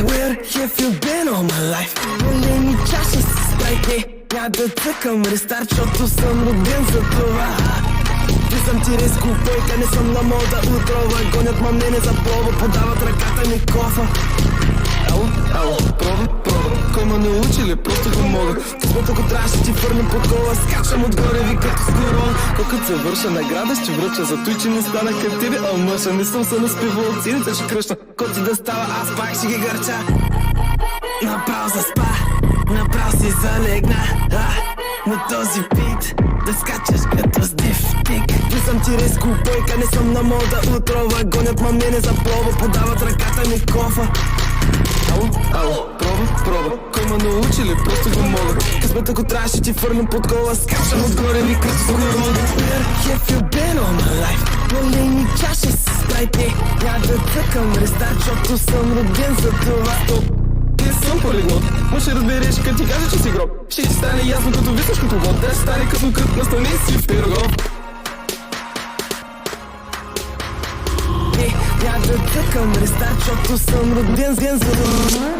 Where have you been all my life? Моля ми чаша с спрайки. Няма да цъкам рестарт, защото съм роден за това. Влизам ти резко бойка, не съм на мода отрова. Гонят ма мене за плова, подават ръката ми кофа. Ало, проба, кой ме научи ли? Просто го мога. Късмет ако трябваше ти фърнем под кола. Скачам отгоре ви като с корон. Колкото се върша награда ще връча. За той, че не стана към тебе, а мъжа. Не съм се наспивал от сините, ще кръща. Който да става, аз пак ще ги гърча. Направо заспа, направо си залегна. На този бит да скачаш като с дифтик. Влизам ти резко бойка, не съм на мода отрова. Гонят ма мене за плова, подават ръката ми кофа. Ало, проба, кой ме научи ли? Просто го мога. Късмет ако трябваше ти фърлям под кола. Скачам отгоре ви като с корон. Where have you been all my life? Моля ми чаша с спрайти. Няма да цъкам рестарт, защото съм роден за това. Не съм полиглот, но ще разбереш като ти кажа, че си гроб. Ще ти стане ясно като висаш като вод. Да стане като кът, настани си в Пирогов. Няма да цъкам рестарт, защото съм роден за това.